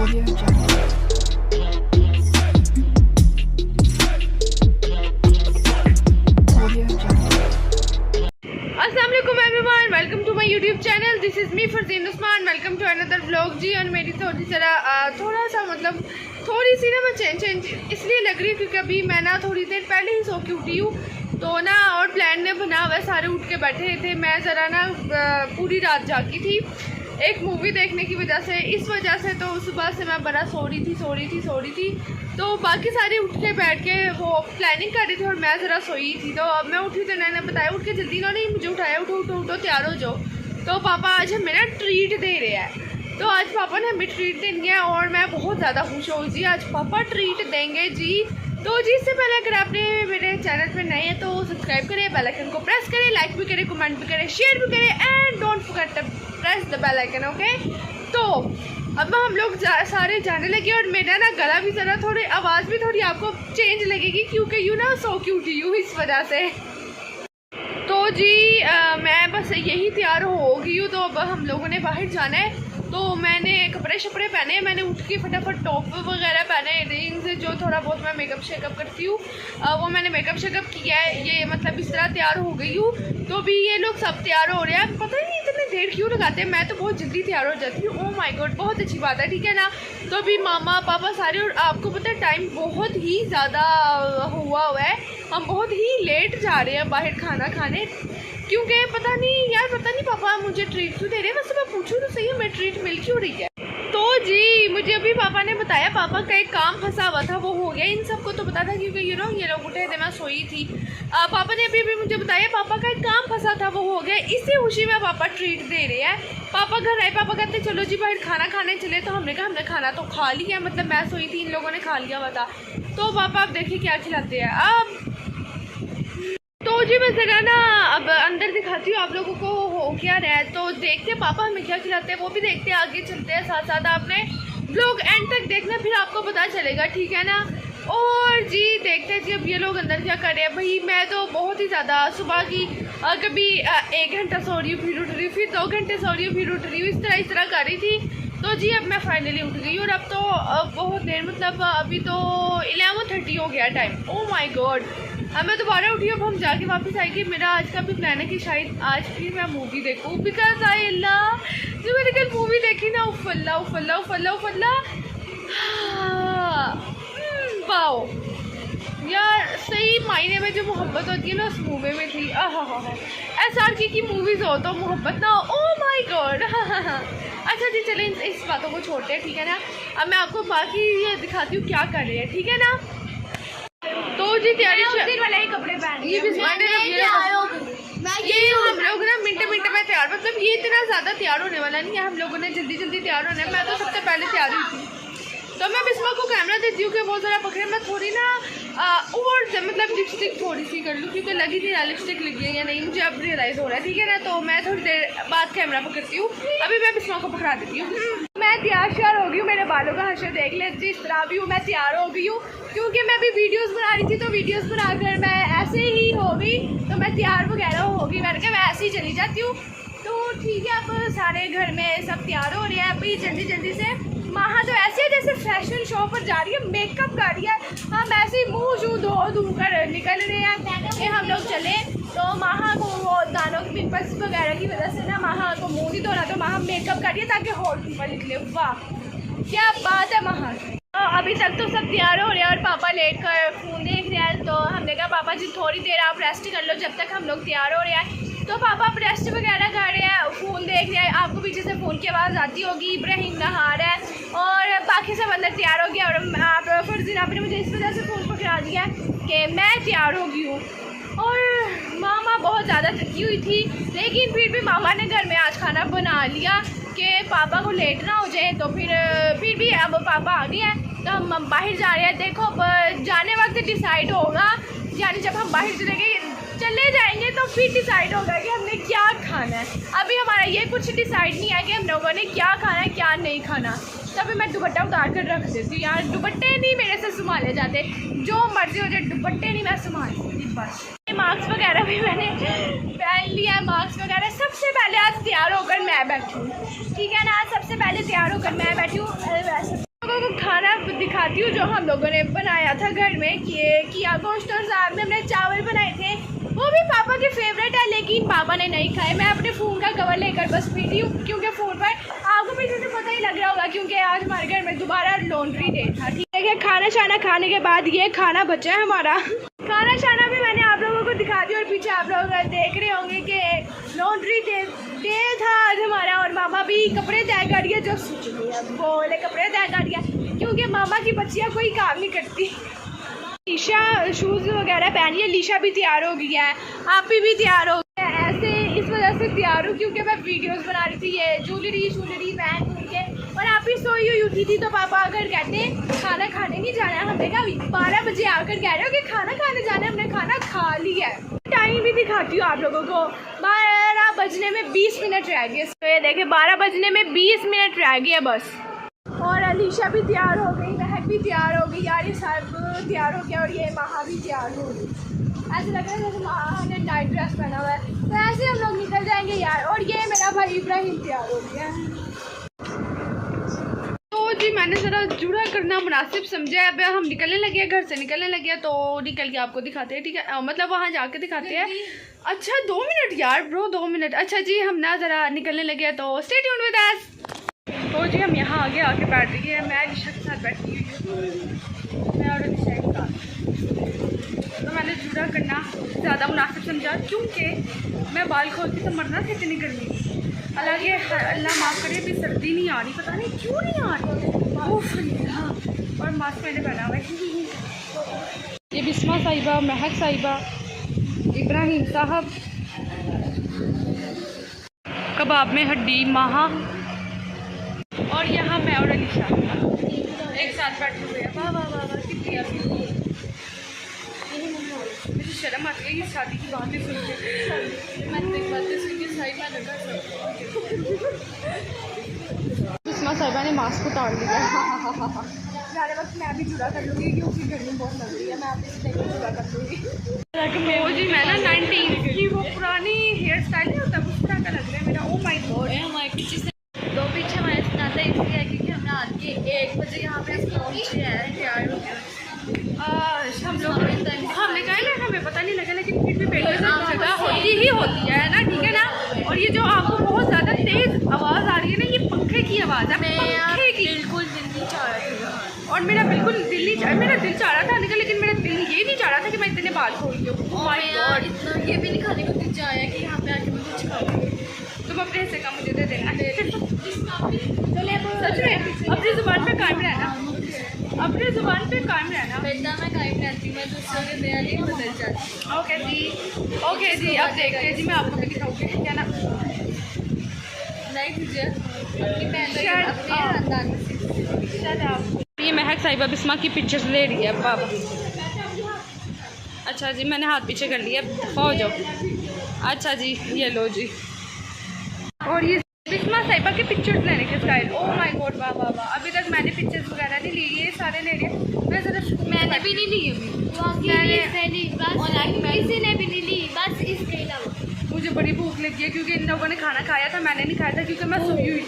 अस्सलामुअलैकुम everyone, welcome to my YouTube channel. This is me Farzeen Usman. Welcome to another vlog जी। और मेरी थोड़ी सी ना मैं चेंज इसलिए लग रही है क्योंकि अभी मैं ना थोड़ी देर पहले ही सो के उठी हूँ तो ना, और प्लान ने बना हुआ है, सारे उठ के बैठे थे। मैं ज़रा ना पूरी रात जागी थी एक मूवी देखने की वजह से, इस वजह से तो सुबह से मैं बड़ा सो रही थी तो बाकी सारे उठ के बैठ के वो प्लानिंग कर रही थी और मैं ज़रा सोई थी। तो अब मैं उठी तो मैंने बताया, उठ के जल्दी इन्होंने मुझे उठाया, उठो तैयार हो जाओ। तो पापा आज हमें ना ट्रीट दे रहे हैं, तो आज पापा ने हमें ट्रीट देनी है और मैं बहुत ज़्यादा खुश हूँ जी। आज पापा ट्रीट देंगे जी। तो जी, इससे पहले अगर आपने मेरे चैनल पे नए हैं तो सब्सक्राइब करें, बेल आइकन को प्रेस करें, लाइक भी करें, कमेंट भी करें, शेयर भी करें and don't forget to press the bell icon. Okay, तो अब हम लोग सारे जाने लगे और मेरा ना गला भी ज़रा थोड़ी, आवाज़ भी थोड़ी आपको चेंज लगेगी क्योंकि यूँ ना सो के उठी हूँ इस वजह से। तो जी मैं बस यही तैयार हो गई हूँ। तो अब हम लोगों ने बाहर जाना है तो मैंने कपड़े शपड़े पहने, मैंने उठ के फटाफट टॉप वगैरह पहने, रिंग्स जो थोड़ा बहुत मैं मेकअप शेकअप करती हूँ वो मैंने मेकअप शेकअप किया है। ये मतलब इस तरह तैयार हो गई हूँ। तो भी ये लोग सब तैयार हो रहे हैं, पता नहीं इतने देर क्यों लगाते हैं, मैं तो बहुत जल्दी तैयार हो जाती हूँ। ओह माय गॉड, बहुत अच्छी बात है, ठीक है ना। तो अभी मामा पापा सारे, और आपको पता है टाइम बहुत ही ज़्यादा हुआ है, हम बहुत ही लेट जा रहे हैं बाहर खाना खाने क्योंकि पता नहीं पापा मुझे ट्रीट क्यों दे रहे हैं। वैसे मैं पूछूँ तो सही है, मैं ट्रीट मिल क्यों रही है। तो जी मुझे अभी पापा ने बताया, पापा का एक काम फंसा हुआ था वो हो गया। इन सबको तो पता था क्योंकि ये लोग उठे थे, मैं सोई थी। पापा ने अभी मुझे बताया पापा का एक काम फंसा था वो हो गया, इसी खुशी में पापा ट्रीट दे रहे हैं। पापा घर आए, पापा कहते चलो जी बाहर खाना खाने चले। तो हमने कहा हमने खाना तो खा लिया, मतलब मैं सोई थी, इन लोगों ने खा लिया हुआ था। तो पापा आप देखिए क्या खिलाते हैं अब। तो जी मैं ज़रा ना अब अंदर दिखाती हूँ आप लोगों को हो क्या रहा है। तो देखते हैं पापा हमें क्या खिलाते हैं, वो भी देखते हैं, आगे चलते हैं साथ साथ। आपने ब्लॉग एंड तक देखना, फिर आपको पता चलेगा, ठीक है ना। और जी देखते हैं जी अब ये लोग अंदर क्या कर रहे हैं। भाई मैं तो बहुत ही ज़्यादा सुबह की कभी 1 घंटा सो रही हूँ फिर उठ रही हूँ, फिर 2 घंटे सो रही हूँ फिर उठ रही हूँ, इस तरह कर रही थी। तो जी अब मैं फाइनली उठ गई और अब तो बहुत देर, मतलब अभी तो 11:30 हो गया टाइम। ओह माय गॉड, अब मैं दोबारा उठी, अब हम जाके वापस आएगी। मेरा आज का भी प्लान है कि शायद आज फिर मैं मूवी देखूँ, बिकॉज आई अल्लाह जो मैंने कल मूवी देखी ना, उफल्ला वाओ यार, सही मायने में जो मोहब्बत होती है ना उस मूवी में थी। SRK की मूवीज़ हो तो मोहब्बत ना हो। Oh my God. अच्छा जी चलें इस बातों को छोड़ते हैं, ठीक है ना। अब मैं आपको बाकी ये दिखाती हूँ क्या कर रहे हैं, ठीक है ना। तो जी तैयारी वाले कपड़े पहन ये हम लोग ना मिनट में तैयार, मतलब ये इतना ज़्यादा तैयार होने वाला नहीं है, हम लोगों ने जल्दी तैयार होना है। मैं तो सबसे पहले तैयार हुई थी। तो मैं बिस्मा को कैमरा देती हूँ कि वो ज़रा पकड़े, मैं थोड़ी ना और मतलब लिपस्टिक थोड़ी सी कर लूँ क्योंकि लगी थी ना लिपस्टिक लगी है या नहीं, मुझे अब रियलाइज़ हो रहा है, ठीक है ना। तो मैं थोड़ी देर बाद कैमरा पकड़ती हूँ, अभी मैं बिस्मा को पकड़ा देती हूँ। मैं तैयार श्यार हो गई हूँ, मेरे बालों का हशर देख ले जिस तरह भी हूँ, मैं तैयार हो गई हूँ क्योंकि मैं भी वीडियोस बना रही थी। तो वीडियोस बनाकर मैं ऐसे ही हो गई, तो मैं तैयार वगैरह हो गई, मैंने कहा मैं ऐसे ही चली जाती हूँ। तो ठीक है, अब सारे घर में सब तैयार हो रहे हैं अभी जल्दी से। माँ तो ऐसे है जैसे फैशन शो पर जा रही है, मेकअप कर रही है, हम ऐसे ही मुँह धो कर निकल रहे हैं कि हम लोग चले। तो माँ को वो दानों की पिंपल्स वगैरह की वजह से ना माँ को मुँह नहीं धोना, तो माँ मेकअप कर रही है ताकि होल पिंपल निकले। वाह क्या बात है माँ। तो अभी तक तो सब तैयार हो रहे हैं और पापा लेट कर फ़ोन देख रहे हैं। तो हमने कहा पापा जी थोड़ी देर आप रेस्ट कर लो जब तक हम लोग तैयार हो रहे हैं। तो पापा अब रेस्ट वगैरह कर रहे हैं, फ़ोन देख रहे हैं, आपको पीछे से फ़ोन की आवाज़ आती होगी। इब्राहिम नहा रहा है और बाकी सब अंदर तैयार हो गया। और आप फर्जीन आपने मुझे इस वजह से फ़ोन पकड़ा दिया कि मैं तैयार हो गई हूँ। और मामा बहुत ज़्यादा थकी हुई थी, लेकिन फिर भी मामा ने घर में आज खाना बना लिया कि पापा को लेट ना हो जाए। तो फिर भी अब पापा आ गए हैं तो हम बाहर जा रहे हैं। देखो जाने वक्त डिसाइड होगा, यानी जब हम बाहर चले जाएंगे तो फिर डिसाइड होगा कि हमने क्या खाना है। अभी हमारा ये कुछ डिसाइड नहीं है कि हम लोगों ने क्या खाना है क्या नहीं खाना। तो अभी मैं दुपट्टा उतार कर रख देती हूँ यार, दुपट्टे नहीं मेरे से संभाले जाते, जो मर्जी हो जाए दुपट्टे नहीं मैं संभालती बस। मास्क वगैरह भी मैंने पहन लिया है, मास्क वगैरह। सबसे पहले आज तैयार होकर मैं बैठी हूँ, ठीक है ना, सबसे पहले तैयार होकर मैं बैठी हूँ। वीडियो जो हम लोगों ने बनाया था घर में किया गोश्त और साग में हमने चावल बनाए थे, वो भी पापा के फेवरेट है, लेकिन पापा ने नहीं खाए। मैं अपने फ़ोन का कवर लेकर बस पीटी हूँ, क्योंकि फ़ोन पर आपको पीछे से पता ही लग रहा होगा, क्योंकि आज हमारे घर में दोबारा लॉन्ड्री डे था। ठीक है, खाना शाना खाने के बाद ये खाना बचा है हमारा। खाना शाना भी मैंने आप लोगों को दिखा दिया, और पीछे आप लोग देख रहे होंगे कि लॉन्ड्री डे था आज हमारा। और मामा भी कपड़े तय कर दिया, जो बोले कपड़े तय कर दिया, क्योंकि मामा की बच्चियाँ कोई काम नहीं करती। लीशा शूज़ वगैरह पहनी है, लीशा भी तैयार हो गई है, आप भी तैयार हो गए हैं। ऐसे इस वजह से तैयार हूँ क्योंकि मैं वीडियोस बना रही थी, ये ज्वेलरी पहन के, और आप ही सोई हुई उठी थी। तो पापा आकर कहते हैं खाना खाने नहीं जाना है। हमने कहा 12 बजे आकर कह रहे हो कि खाना खाने जाना है, हमने खाना खा लिया है। टाइम भी दिखाती हूँ आप लोगों को, 12 बजने में 20 मिनट रह गए। तो ये देखें 12 बजने में 20 मिनट रह गए बस। और अलीशा भी तैयार हो गई, महक भी तैयार हो गई, यार ये सब तैयार हो गया, और ये महा भी तैयार हो गई। ऐसे लग रहा है जैसे महा ने नाइट ड्रेस पहना हुआ है। तो ऐसे हम लोग निकल जाएंगे यार। और ये मेरा भाई इब्राहिम तैयार हो गया है। तो जी मैंने ज़रा जुड़ा करना मुनासिब समझा। अब हम निकलने लगे हैं, घर से निकलने लगे हैं, तो निकल के आपको दिखाते हैं। ठीक है, मतलब वहाँ जाके दिखाते हैं। अच्छा 2 मिनट यार ब्रो, 2 मिनट। अच्छा जी हम ना ज़रा निकलने लगे हैं, तो स्टे ट्यून्ड विद अस। तो जी हम यहाँ आगे आके बैठ रही है, मैं अलीशा के साथ बैठी हुई हूँ, मैं और अलीशा के साथ। तो मैंने जुड़ा करना ज़्यादा मुनासिब समझा, क्योंकि मैं बाल खोलती तो मरना था इतनी गर्मी। हालांकि अल्लाह माफ़ करे भी सर्दी नहीं आ रही, पता नहीं क्यों नहीं आ रही। हाँ, और मास्क मैंने पहना हुआ है। ये बिस्मा साहिबा, महक साहिबा, इब्राहिम साहब, कबाब में हड्डी महा, और यहाँ मैं और अलीशा एक साथ बैठे हुए हैं। वाह वाह वाह वाह, कितनी अच्छी। मुझे शर्म आती है ये शादी की बातें सुन के, बातें सुन के सही में लगा। बिस्मा साहिबा ने मास्क उतार लिया। ज़्यादा वक्त मैं अभी जुड़ा कर लूँगी, क्योंकि गर्मी बहुत लग रही है। मैं अभी से जुड़ा कर लूँगी। वो जी मैं ना 90s की वो पुरानी हेयर स्टाइल नहीं होता, उस तरह का लग रहा है मेरा। ओ माय गॉड, हमारे पीछे से दो पीछे हमारे सुनाता है, इसलिए है क्योंकि हमने आज के 1 बजे यहाँ पे पहुँचे हैं, तैयार हो गया। हम लोग हमने कहा ना हमें पता नहीं लगा, लेकिन फिर भी पेड़ जगह होती ही होती है ना, ठीक है ना। और ये जो आपको बहुत ज़्यादा तेज़ आवाज़ आ रही है ना, ये पंखे की आवाज़ है, पंखे की। बिल्कुल दिल नहीं चाह रहा था, और मेरा बिल्कुल दिल नहीं चाह, मेरा दिल चाह रहा था आने का, लेकिन मेरा दिल ये नहीं चाह रहा था कि मैं इतने बात खोल दूँ। इतना ये भी नहीं खाने को दिल चाह कि यहाँ पे आके मैं कुछ खाऊँ। तुम अपने हिस्से का मुझे दे देना। सच में अपनी ज़ुबान पे कायम रहना, अपनी ज़ुबान पे कायम रहना। बेटा मैं कायम रहती हूँ, मैं दूसरों के दया नहीं बदल जाती। ओके जी अब देखते हैं जी, मैं आपको भी दिखाऊँगी क्या ना। नहीं तुझे अपनी बहन ये महक साहिबा बिस्मा की पिक्चर्स ले रही है बाबा। अच्छा जी मैंने हाथ पीछे कर लिया, हो जाओ। अच्छा जी ये लो जी, और ये बिस्मा साहिबा के पिक्चर्स लेने के स्टाइल। ओह माय गॉड वाह वाह वाह। अभी तक मैंने पिक्चर्स वगैरह नहीं ली, ये सारे ले लिए। मैं ज़रा मैंने भी नहीं ली अभी, किसी ने भी नहीं ली, बस इसके अलावा। मुझे बड़ी भूख लगी है, क्योंकि इन लोगों ने खाना खाया था, मैंने नहीं खाया था, क्योंकि मैं सोई हुई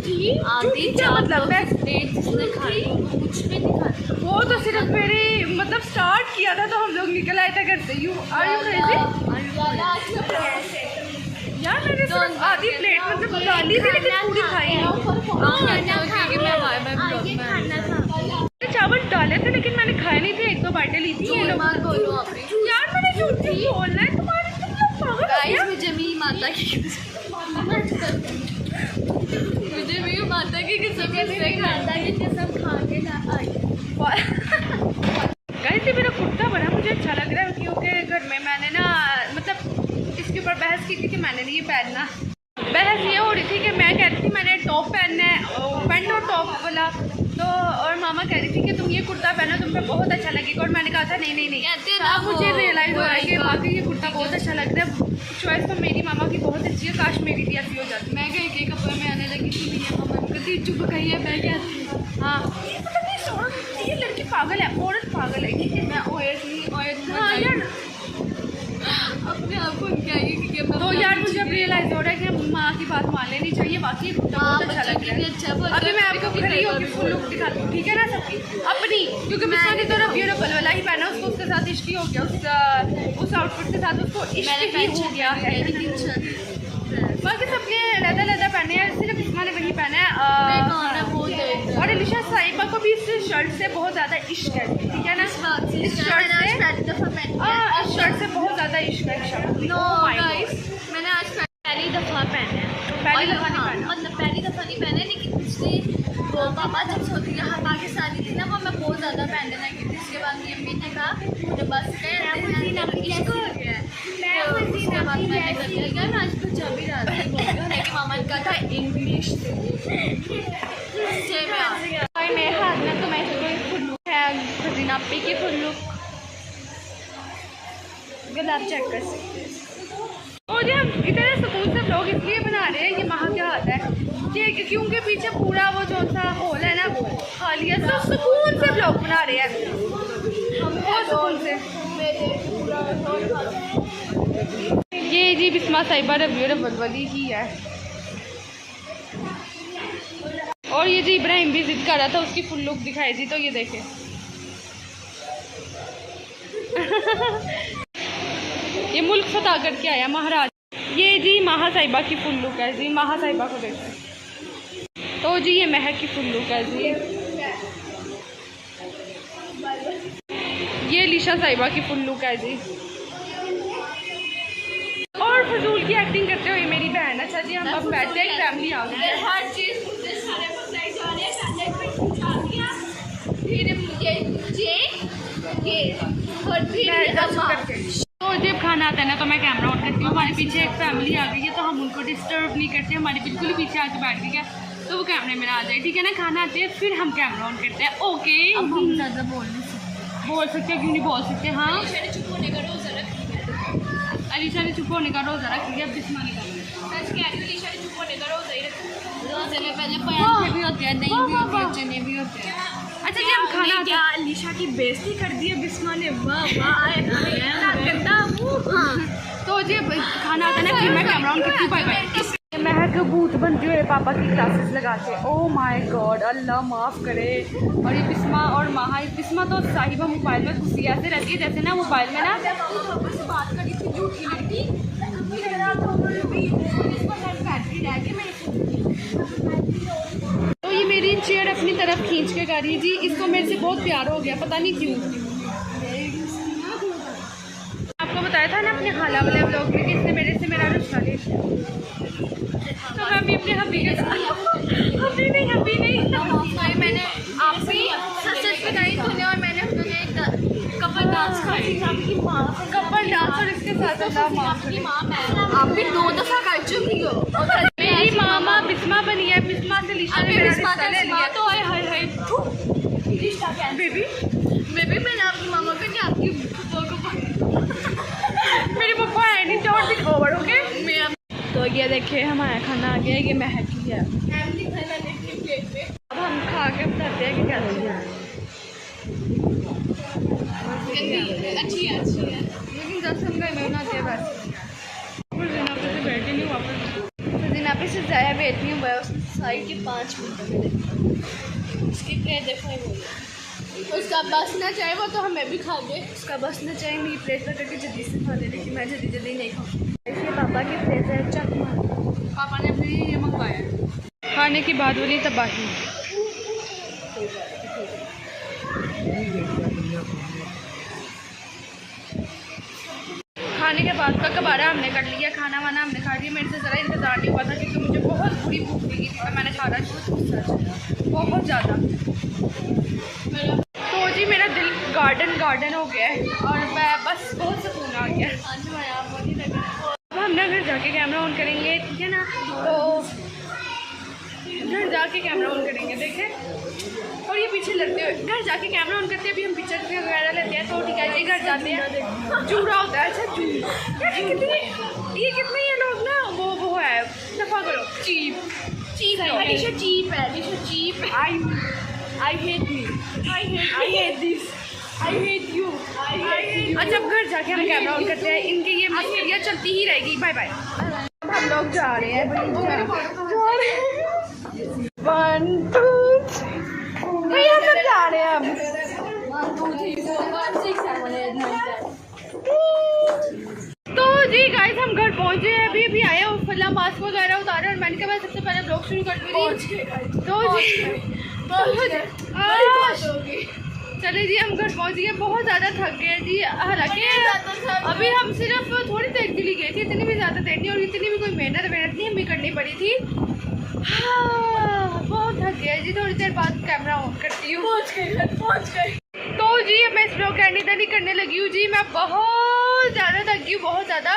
थी। आधी क्या मतलब है जिसने खाई कुछ भी नहीं खाया, वो तो सिर्फ मेरे मतलब स्टार्ट किया था, तो हम लोग निकल आए थे घर से। यार मैंने सिर्फ आधी प्लेट मतलब डाली थी, लेकिन पूरी खाई चावल डाले थे, लेकिन मैंने खाए नहीं थे, 1-2 बाइटें ली थी। यार मैंने झूठी बोलना है तुम्हारे, मुझे भी माता की माता की कसम खा के गाइस ये मेरा कुर्ता बना मुझे अच्छा लग रहा है, क्योंकि घर में मैंने ना मतलब इसके ऊपर बहस की थी कि मैंने नहीं ये पहनना। बहस ये हो रही थी कि मैं कह रही थी मैंने टॉप पहनना है, पैंट और टॉप वाला, तो और मामा कह रही थी कि तुम ये कुर्ता पहनो, तुम पे बहुत अच्छा लगेगा। और मैंने कहा था नहीं नहीं नहीं, अब मुझे रियलाइज़ हो रहा है कि वाकई ये कुर्ता बहुत अच्छा लग रहा है। चॉइस तो मेरी मामा की बहुत अच्छी है, काश मेरी भी ऐसी हो जाती। मैं कहीं के कपड़े में आने लगी थी, नहीं है मामा कभी चुप कही है, मैं क्या। हाँ ये लड़की पागल है, औरत पागल है। मैं हाँ यार अपने आप को क्या है, तो यार मुझे अब रियलाइज़ हो रहा है कि माँ की बात मान लेनी चाहिए। बाकी कुर्ता बहुत अच्छा लग रहा है। अभी मैं आपको खड़ी होगी फुल लुक दिखाती हूँ, ठीक है ना सबकी अपनी, क्योंकि बिस्मा ने तो रब्बियोरबल वाला ही पहना, उसको उसके साथ इश्क ही हो गया, उस आउटफिट के साथ उसको इश्क ही हो गया है। बाकी सबने लहदा पहने हैं, सिर्फ बिस्मा ने वही पहना है। और अलीशा साहिबा को भी इस शर्ट से बहुत ज़्यादा इश्क है, ठीक है ना, इस शर्ट से बहुत ज़्यादा इश्क है। मैंने आज पहली दफ़ा पहना है, मतलब पहली दफ़ा नहीं पहना है, लेकिन पिछले वो पापा जब सऊदी यहाँ पाकिस्तानी थी ना, वो मैं बहुत ज़्यादा पहनने लगी थी। उसके बाद मेरी अम्मी ने कहा मुझे बस उसके बाद मैंने कर लिया। मैं आज पंजाबी रात मामा ने कहा था इंग्लिश मेरे हाथ में तो मैं फुल्लू है खजीना पे की फुल्लू गुलाब चेक कर सकते हैं। और ये हम इतने सुकून से ब्लॉग इसलिए बना रहे हैं, ये महा क्या आता है क्योंकि पीछे पूरा वो जो सा हॉल है ना वो खाली है, तो सुकून से ब्लॉग बना रहे हैं हम बहुत सुकून से। ये जी बिस्मा साहिबा रब्बियोरबल वाली ही है। और ये जी इब्राहिम भी जिद कर रहा था उसकी फुल लुक दिखाई थी, तो ये देखे ये मुल्क फतह करके आया महाराज। ये जी महा साहिबा की फुल लुक है जी, महा साहिबा को देखें तो जी ये महक की फुल लुक है जी, ये लीशा साहिबा की फुल लुक है जी। और फजूल की एक्टिंग करते हुए मेरी बहन। अच्छा जी हम अब बैठते हैं, फैमिली आ गई है, हर चीज़ मुझे सारे बताई जा रहे हैं, पहले पूछा दिया फिर ये और फिर तो जब खाना आता है ना तो मैं कैमरा ऑन करती हूँ। हमारे पीछे एक फैमिली आ गई है तो हम उनको डिस्टर्ब नहीं करते, हमारे बिल्कुल ही पीछे आके बैठ गई है तो वो कैमरे में आ जाए, ठीक है ना। खाना आते हैं फिर हम कैमरा ऑन करते हैं, ओके। अब हम ज़्यादा बोल सकते हैं, क्यों नहीं बोल सकते। हाँ अलीशा ने चुप होने का रोज़ा रख लिया, अलीशा ने चुप होने का रोज़ा रख लिया, बिस्मा ने मैं कह रही हूँ अलीशा ने चुप होने का रोज़ा ही रखा। रोज़े में पहले पैसे भी होते हैं, नहीं भी होते हैं, चने भी होते हैं। अच्छा जी हम खाना क्या अलीशा की बेइज्जती कर दी है बिस्मा ने, वाह वाह गंदा मुँह। तो जी खाना आता है ना फिर मैं कैमरा ऑन करती हूँ, बाय बाय। महक भूत बनते हुए पापा की क्लासेस लगाते, ओ माय गॉड अल्लाह माफ़ करे। और ये बिस्मा और महा, बिस्मा तो साहिबा मोबाइल में घुसी ऐसे रहती है जैसे ना मोबाइल में ना बात करी थी झूठी लड़की, तो ये मेरी चेयर अपनी तरफ खींच के कर रही जी, इसको मेरे से बहुत प्यार हो गया पता नहीं क्यों। आपको बताया था ना अपने खाला वाले ब्लॉग में कि इसने मेरे से मेरा रिश्ता ले लिया, तो मैं भी अपने हबी के साथ हबी नहीं मैंने आप भी सच बताई तूने, और मैंने कपल डांस खाई, कपल डांस और इसके साथ आपकी माँ मैं आप भी 2 दफ़ा कर चुकी हो। मेरी मामा बिस्मा बनी है, बिस्मा से लीशा ने मेरा रिश्ता ले लिया। तो हाय रिश्ता क्या बेबी मैंने आपकी मामा को नहीं, आपकी फुफा को मेरी पप्पा है नहीं, डोंट बी ओवर ओके। तो ये देखिए हमारा खाना आ गया, ये महक ही है। अब हम खा के बताते हैं कि कैसी है। अच्छी है लेकिन जब से हम घर में बनाते हैं बस पे से बैठे नहीं वापस पे से ज़्यादा बैठनी हूँ, उसने साइड के 5 मिनट उसकी प्लेट देखो, उसका बस ना चाहे वो तो हमें भी खा दे, उसका बस ना चाहे मेरी प्लेट पर करके जल्दी से खा ले, लेकिन मैं जल्दी नहीं खाऊँ। इसलिए पापा की प्लेट है चक पापा ने अपने लिए ये मंगवाया। खाने की बाद वाली तबाही। खाने के बाद का कबारा हमने कर लिया, खाना वाना हमने खा लिया। मेरे से ज़रा इंतज़ार नहीं हुआ था क्योंकि मुझे बहुत बुरी भूख लगी थी, तो मैंने खाना बहुत ज़्यादा। तो जी मेरा दिल गार्डन हो गया है और मैं बस बहुत सुकून आ गया। अब हम ना घर जाके कैमरा ऑन करेंगे, ठीक है ना। तो घर जाके कैमरा ऑन करेंगे, देखें। और ये पीछे लड़ते हुए घर जाके कैमरा ऑन करते हैं, अभी हम पिक्चर वगैरह लेते हैं। तो ठीक है जी घर जाते हैं। जूड़ा होता है, अच्छा ये कितने ये लोग ना वो है, दफा करो, चीप अलीशा चीप है, अलीशा चीप है। I hate me. I hate this. I hate you. अच्छा अब घर जाके हम कैमरा ऑन करते हैं, इनकी ये मस्करियाँ चलती ही रहेगी। Bye bye. अब हम लोग जा रहे हैं, 1 2 भैया हम लोग जा रहे हैं अब। 1 2 3 4 5 6 7 8 9 10। तो जी गाइस हम घर पहुंचे हैं, अभी आए और फला मास्क वगैरह उतारे और मैंने कहा मैं सबसे पहले ब्लॉग शुरू कर दूँगी। चले जी हम घर पहुंच गए, बहुत ज़्यादा थक गए जी। हालांकि अभी हम सिर्फ थोड़ी देर के लिए गए थे, इतनी भी ज़्यादा देर नहीं और इतनी भी कोई मेहनत नहीं हमें करनी पड़ी थी। हाँ, बहुत थक गए जी। थोड़ी देर बाद कैमरा ऑन करती हूँ। पहुँच गई। तो जी अब मैं इस ब्लॉग एडिट करने लगी हूँ जी। मैं बहुत ज़्यादा थक गई हूँ, बहुत ज़्यादा।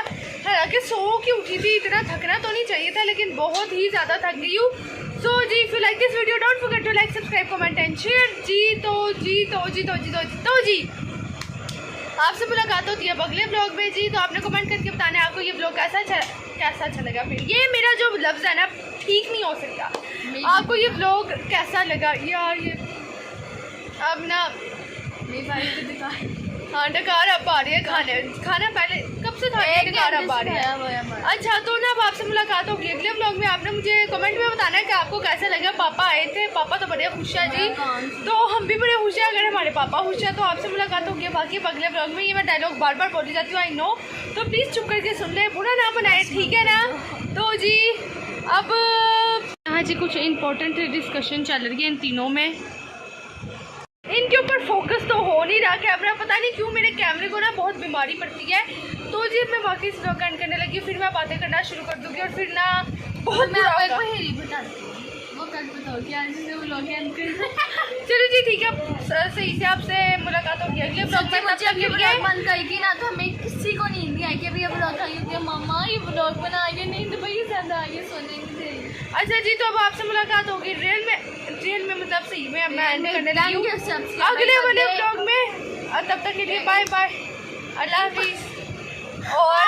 हालांकि सो के उठी थी, इतना थकना तो नहीं चाहिए था, लेकिन बहुत ही ज़्यादा थक गई हूँ। सो जी if you like this video don't forget to like subscribe comment and share जी। तो जी आपसे मुलाकात होती है अगले ब्लॉग में जी। तो आपने कमेंट करके बताना है आपको ये ब्लॉग कैसा अच्छा लगा। फिर ये मेरा जो लफ्ज़ है ना ठीक नहीं हो सकता। आपको ये ब्लॉग कैसा लगा यार? ये अब ना मेरी बारी तो दिखा। हाँ डकार अब आ रही है। खाना पहले कब से था डकार अब आ रही है। अच्छा तो ना अब आपसे मुलाकात होगी अगले ब्लॉग में। आपने मुझे कमेंट में बताना है कि आपको कैसा लगा। पापा आए थे, पापा तो बड़े खुश है जी, तो हम भी बड़े खुश हैं। अगर हमारे पापा खुश है तो आपसे मुलाकात होगी बाकी अगले ब्लॉग में। ये मैं डायलॉग बार बार बोली जाती हूँ, आई नो, तो प्लीज़ चुप करके सुन ले, बुरा ना बनाए, ठीक है ना? तो जी अब यहाँ जी कुछ इम्पोर्टेंट डिस्कशन चल रही है इन तीनों में। इनके ऊपर फोकस तो हो नहीं रहा कैमरा, पता नहीं क्यों मेरे कैमरे को ना बहुत बीमारी पड़ती है। तो जी मैं वाकई इस ब्लॉग एंड करने लगी, फिर मैं बातें करना शुरू कर दूँगी और फिर ना बहुत मैं आपको हेरी बताती हूँ, वो कल बताओगी आज से वो लोग एंड कर। चलो जी ठीक है, सही से आपसे मुलाकात होगी अगले ब्लॉग में। मुझे अभी ब्लॉग बंद करेगी ना तो हमें किसी को नींद नहीं आएगी। अभी ब्लॉग आई होती मामा ये ब्लॉग बनाइए, नींद भाई ज़्यादा आइए, सोने नहीं देगी। अच्छा जी तो अब आपसे मुलाकात होगी रियल में मतलब सही में मैं एंड करने लगी हूँ अगले वाले ब्लॉग में। तब तक के लिए बाय बाय, अल्लाह हाफिज़। और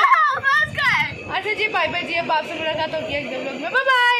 अच्छा जी बाय बाय जी। अब आपसे मुलाकात होगी अगले ब्लॉग में, बाय बाय।